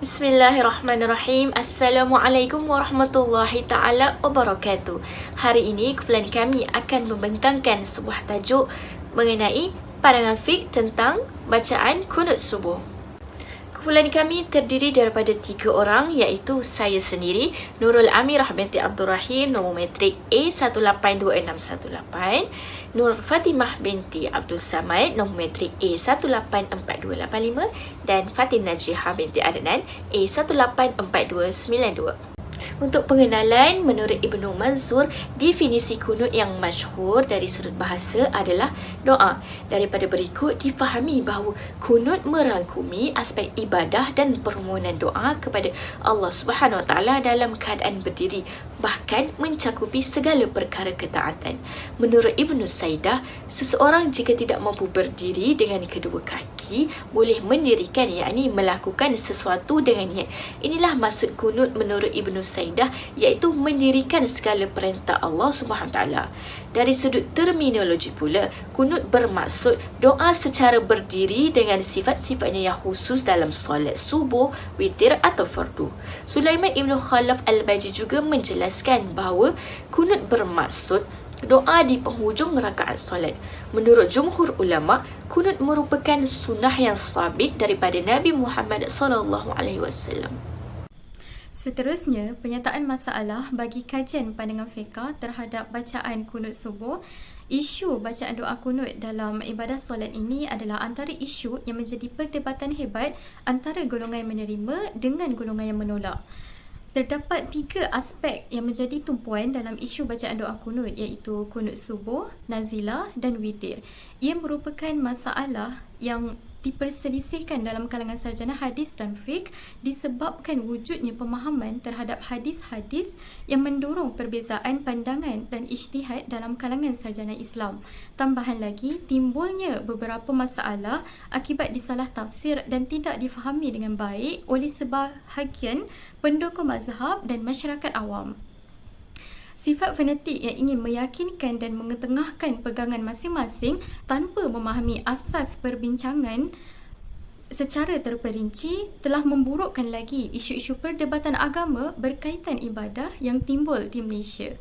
Bismillahirrahmanirrahim. Assalamualaikum warahmatullahi ta'ala wabarakatuh. Hari ini kumpulan kami akan membentangkan sebuah tajuk mengenai pandangan fiqh tentang bacaan kunut subuh. Kumpulan kami terdiri daripada 3 orang, iaitu saya sendiri, Nurul Amirah binti Abdul Rahim, nombor matrik A182618, Nur Fatimah binti Abdul Samad, nombor matrik A184285, dan Fatin Najihah binti Adnan, A184292. Untuk pengenalan, menurut Ibnu Mansur, definisi kunut yang masyhur dari sudut bahasa adalah doa. Daripada berikut difahami bahawa kunut merangkumi aspek ibadah dan permohonan doa kepada Allah Subhanahu Wa Taala dalam keadaan berdiri, bahkan mencakupi segala perkara ketaatan. Menurut Ibnu Saidah, seseorang jika tidak mampu berdiri dengan kedua kaki, boleh mendirikan, yakni melakukan sesuatu dengan niat. Inilah maksud kunut menurut Ibnu Saidah, iaitu mendirikan segala perintah Allah Subhanahu Wa Taala. Dari sudut terminologi pula, kunut bermaksud doa secara berdiri dengan sifat-sifatnya yang khusus dalam solat subuh, witir atau fardu. Sulaiman Ibn Khalaf Al-Baji juga menjelaskan bahawa kunut bermaksud doa di penghujung rakaat solat. Menurut jumhur ulama, kunut merupakan sunnah yang sabit daripada Nabi Muhammad SAW. Seterusnya, pernyataan masalah bagi kajian pandangan fiqh terhadap bacaan kunut subuh. Isu bacaan doa kunut dalam ibadah solat ini adalah antara isu yang menjadi perdebatan hebat antara golongan yang menerima dengan golongan yang menolak. Terdapat 3 aspek yang menjadi tumpuan dalam isu bacaan doa kunut, iaitu kunut subuh, nazilah dan witir. Ia merupakan masalah yang diperselisihkan dalam kalangan sarjana hadis dan fiqh disebabkan wujudnya pemahaman terhadap hadis-hadis yang mendorong perbezaan pandangan dan ijtihad dalam kalangan sarjana Islam. Tambahan lagi, timbulnya beberapa masalah akibat disalah tafsir dan tidak difahami dengan baik oleh sebahagian pendukung mazhab dan masyarakat awam. Sifat fanatik yang ingin meyakinkan dan mengetengahkan pegangan masing-masing tanpa memahami asas perbincangan secara terperinci telah memburukkan lagi isu-isu perdebatan agama berkaitan ibadah yang timbul di Malaysia.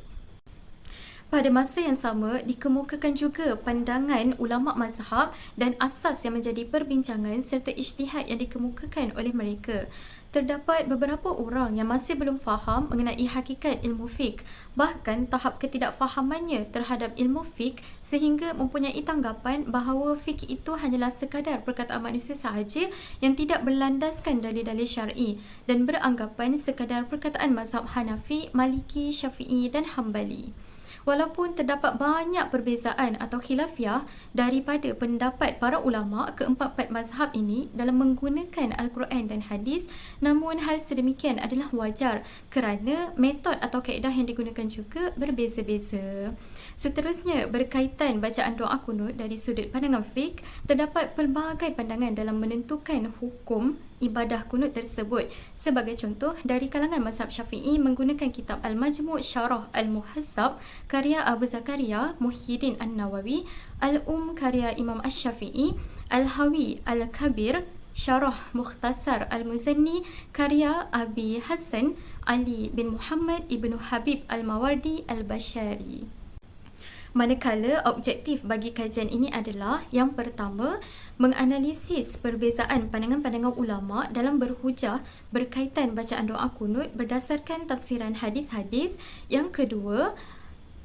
Pada masa yang sama, dikemukakan juga pandangan ulama mazhab dan asas yang menjadi perbincangan serta ijtihad yang dikemukakan oleh mereka. Terdapat beberapa orang yang masih belum faham mengenai hakikat ilmu fiqh, bahkan tahap ketidakfahamannya terhadap ilmu fiqh sehingga mempunyai tanggapan bahawa fiqh itu hanyalah sekadar perkataan manusia sahaja yang tidak berlandaskan dalil-dalil syar'i dan beranggapan sekadar perkataan mazhab Hanafi, Maliki, Syafi'i dan Hambali. Walaupun terdapat banyak perbezaan atau khilafiah daripada pendapat para ulama keempat-empat mazhab ini dalam menggunakan Al-Quran dan hadis, namun hal sedemikian adalah wajar kerana metod atau kaedah yang digunakan juga berbeza-beza. Seterusnya, berkaitan bacaan doa kunut dari sudut pandangan fiqh, terdapat pelbagai pandangan dalam menentukan hukum ibadah kunut tersebut. Sebagai contoh, dari kalangan mazhab Syafi'i menggunakan kitab Al-Majmu' Syarah Al-Muhazzab karya Abu Zakaria Muhyiddin An-Nawawi, Al-Um karya Imam Asy-Syafi'i, Al-Hawi Al-Kabir Syarah Mukhtasar Al-Muzanni karya Abi Hasan Ali bin Muhammad Ibnu Habib Al-Mawardi Al-Bashari. Manakala objektif bagi kajian ini adalah yang pertama, menganalisis perbezaan pandangan-pandangan ulama dalam berhujah berkaitan bacaan doa kunut berdasarkan tafsiran hadis-hadis. Yang kedua,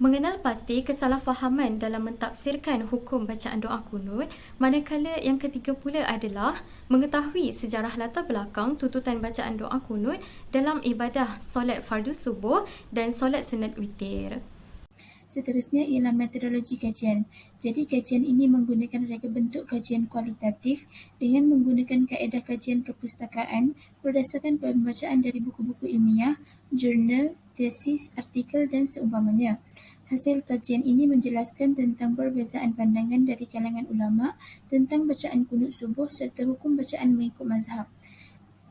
mengenal pasti kesalahfahaman dalam mentafsirkan hukum bacaan doa kunut. Manakala yang ketiga pula adalah mengetahui sejarah latar belakang tuntutan bacaan doa kunut dalam ibadah solat fardu subuh dan solat sunat witir. Seterusnya ialah metodologi kajian. Jadi kajian ini menggunakan rega bentuk kajian kualitatif dengan menggunakan kaedah kajian kepustakaan berdasarkan pembacaan dari buku-buku ilmiah, jurnal, tesis, artikel dan seumpamanya. Hasil kajian ini menjelaskan tentang perbezaan pandangan dari kalangan ulama tentang bacaan kunut subuh serta hukum bacaan mengikut mazhab.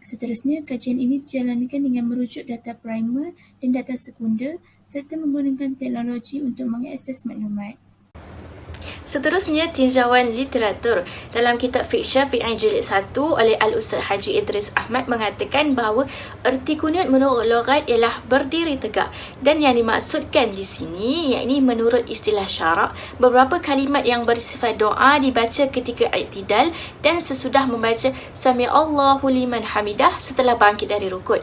Seterusnya, kajian ini dijalankan dengan merujuk data primer dan data sekunder serta menggunakan teknologi untuk mengakses maklumat. Seterusnya, tinjauan literatur. Dalam kitab Fiqh Syafi'i jilid 1 oleh Al-Ustaz Haji Idris Ahmad mengatakan bahawa erti kunut menurut loghat ialah berdiri tegak. Dan yang dimaksudkan di sini, yakni menurut istilah syarak, beberapa kalimat yang bersifat doa dibaca ketika i'tidal dan sesudah membaca Sami Allahu liman hamidah setelah bangkit dari rukud.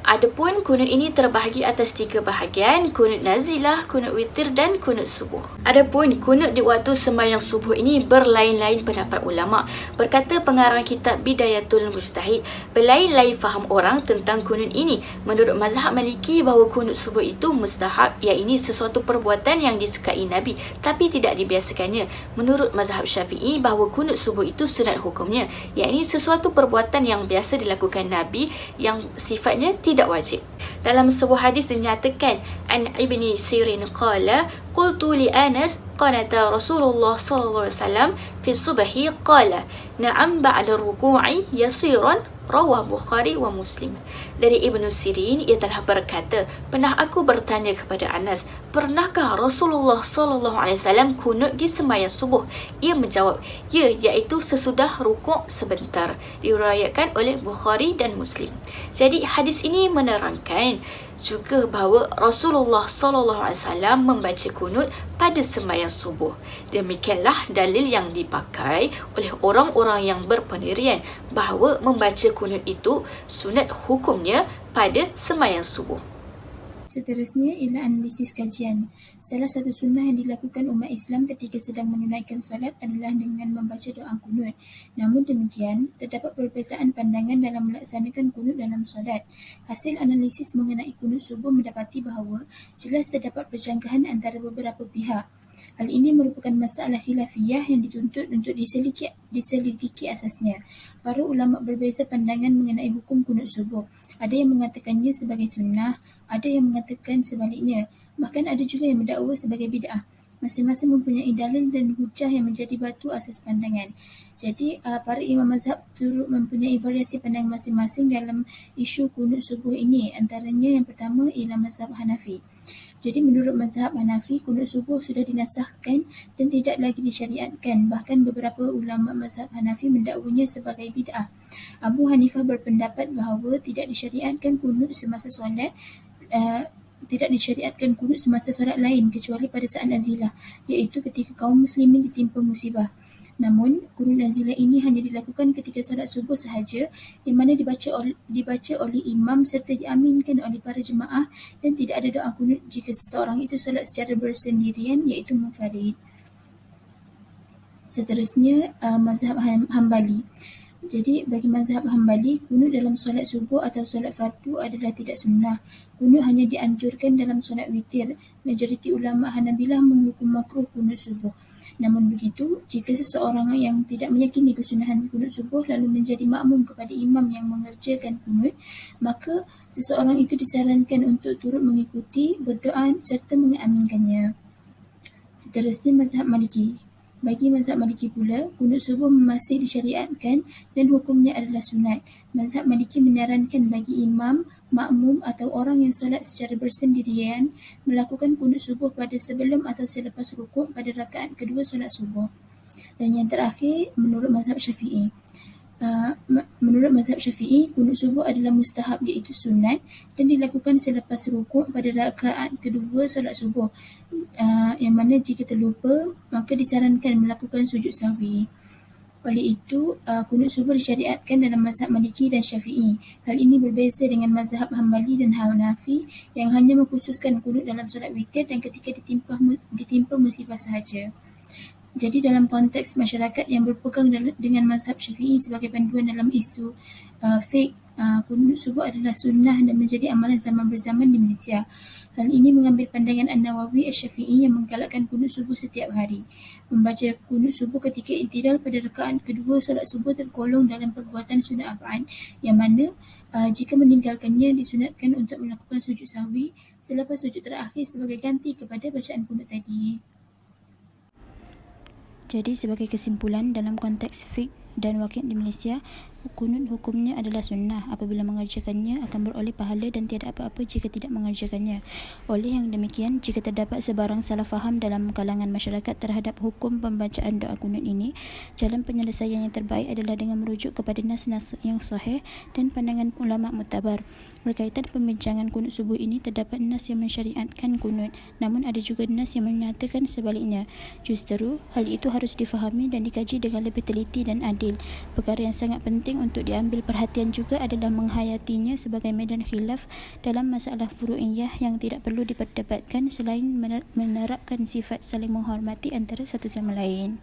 Adapun kunut ini terbahagi atas 3 bahagian: kunut nazilah, kunut witir dan kunut subuh. Adapun kunut di waktu sembahyang subuh ini berlain-lain pendapat ulama. Berkata pengarang kitab Bidayatul Mujtahid, berlain-lain faham orang tentang kunut ini. Menurut mazhab Maliki bahawa kunut subuh itu mustahab, iaitu sesuatu perbuatan yang disukai Nabi tapi tidak dibiasakannya. Menurut mazhab Syafi'i bahawa kunut subuh itu sunat hukumnya, iaitu sesuatu perbuatan yang biasa dilakukan Nabi yang sifatnya tidak wajib. Dalam sebuah hadis dinyatakan, an Ibni Sirin qala qultu li Anas qanata Rasulullah sallallahu alaihi wasallam fi subhi qala na'am ba'da ruku'i yasiran, rawah Bukhari wa Muslim. Dari Ibnu Sirin, ia telah berkata, pernah aku bertanya kepada Anas, pernahkah Rasulullah sallallahu alaihi wasallam kunut di sembahyang subuh? Ia menjawab, ya, iaitu sesudah rukuk sebentar. Diriwayatkan oleh Bukhari dan Muslim. Jadi hadis ini menerangkan juga bahawa Rasulullah sallallahu alaihi wasallam membaca kunut pada sembahyang subuh. Demikianlah dalil yang dipakai oleh orang-orang yang berpendirian bahawa membaca kunut itu sunat hukumnya pada sembahyang subuh. Seterusnya ialah analisis kajian. Salah satu sunnah yang dilakukan umat Islam ketika sedang menunaikan solat adalah dengan membaca doa kunut. Namun demikian, terdapat perbezaan pandangan dalam melaksanakan kunut dalam solat. Hasil analisis mengenai kunut subuh mendapati bahawa jelas terdapat perjanggahan antara beberapa pihak. Hal ini merupakan masalah khilafiyah yang dituntut untuk diselidiki asasnya. Para ulama berbeza pandangan mengenai hukum kunut subuh. Ada yang mengatakannya sebagai sunnah, ada yang mengatakan sebaliknya. Bahkan ada juga yang mendakwa sebagai bid'ah. Masing-masing mempunyai dalil dan hujah yang menjadi batu asas pandangan. Jadi, para imam mazhab turut mempunyai variasi pandangan masing-masing dalam isu kunut subuh ini. Antaranya yang pertama ialah mazhab Hanafi. Jadi menurut mazhab Hanafi, kunut subuh sudah dinasahkan dan tidak lagi disyariatkan. Bahkan beberapa ulama mazhab Hanafi mendakwanya sebagai bid'ah. Abu Hanifah berpendapat bahawa tidak disyariatkan kunut semasa solat lain kecuali pada saat nazilah, iaitu ketika kaum muslimin ditimpa musibah. Namun, kunut nazilah ini hanya dilakukan ketika solat subuh sahaja, yang mana dibaca oleh imam serta diaminkan oleh para jemaah, dan tidak ada doa kunut jika seseorang itu solat secara bersendirian, iaitu munfarid. Seterusnya, mazhab Hambali. Jadi, bagi mazhab Hambali, kunut dalam solat subuh atau solat fardu adalah tidak sunnah. Kunut hanya dianjurkan dalam solat witir. Majoriti ulama Hanabilah menghukum makruh kunut subuh. Namun begitu, jika seseorang yang tidak meyakini kesunahan kunut subuh lalu menjadi makmum kepada imam yang mengerjakan kunut, maka seseorang itu disarankan untuk turut mengikuti, berdoa serta mengaminkannya. Seterusnya, mazhab Maliki. Bagi mazhab Maliki pula, kunut subuh masih disyariatkan dan hukumnya adalah sunat. Mazhab Maliki menyarankan bagi imam, makmum atau orang yang solat secara bersendirian melakukan kunut subuh pada sebelum atau selepas rukuk pada rakaat kedua solat subuh. Dan yang terakhir, menurut mazhab Syafi'i. Menurut mazhab Syafi'i, kunut subuh adalah mustahab, iaitu sunat, dan dilakukan selepas rukuk pada rakaat kedua solat subuh, yang mana jika terlupa maka disarankan melakukan sujud sahwi. Oleh itu, kunut subuh disyariatkan dalam mazhab Maliki dan Syafi'i. Hal ini berbeza dengan mazhab Hambali dan Hanafi yang hanya mengkhususkan kunut dalam solat witir dan ketika ditimpa musibah sahaja. Jadi dalam konteks masyarakat yang berpegang dengan mazhab Syafi'i sebagai panduan dalam isu fiqh, kunut subuh adalah sunnah dan menjadi amalan zaman berzaman di Malaysia. Hal ini mengambil pandangan An-Nawawi Asy-Syafi'i yang menggalakkan kunut subuh setiap hari. Membaca kunut subuh ketika i'tidal pada rakaat kedua solat subuh tergolong dalam perbuatan sunat af'an, yang mana jika meninggalkannya disunatkan untuk melakukan sujud sahwi selepas sujud terakhir sebagai ganti kepada bacaan kunut tadi. Jadi sebagai kesimpulan dalam konteks fiqh dan waqi' di Malaysia, kunut hukumnya adalah sunnah. Apabila mengerjakannya akan beroleh pahala dan tiada apa-apa jika tidak mengerjakannya. Oleh yang demikian, jika terdapat sebarang salah faham dalam kalangan masyarakat terhadap hukum pembacaan doa kunut ini, jalan penyelesaian yang terbaik adalah dengan merujuk kepada nas-nas yang sahih dan pandangan ulama muktabar. Berkaitan pembincangan kunut subuh ini, terdapat nas yang mensyariatkan kunut, namun ada juga nas yang menyatakan sebaliknya. Justeru, hal itu harus difahami dan dikaji dengan lebih teliti dan adil. Perkara yang sangat penting untuk diambil perhatian juga adalah menghayatinya sebagai medan khilaf dalam masalah furu'iyah yang tidak perlu diperdebatkan selain menerapkan sifat saling menghormati antara satu sama lain.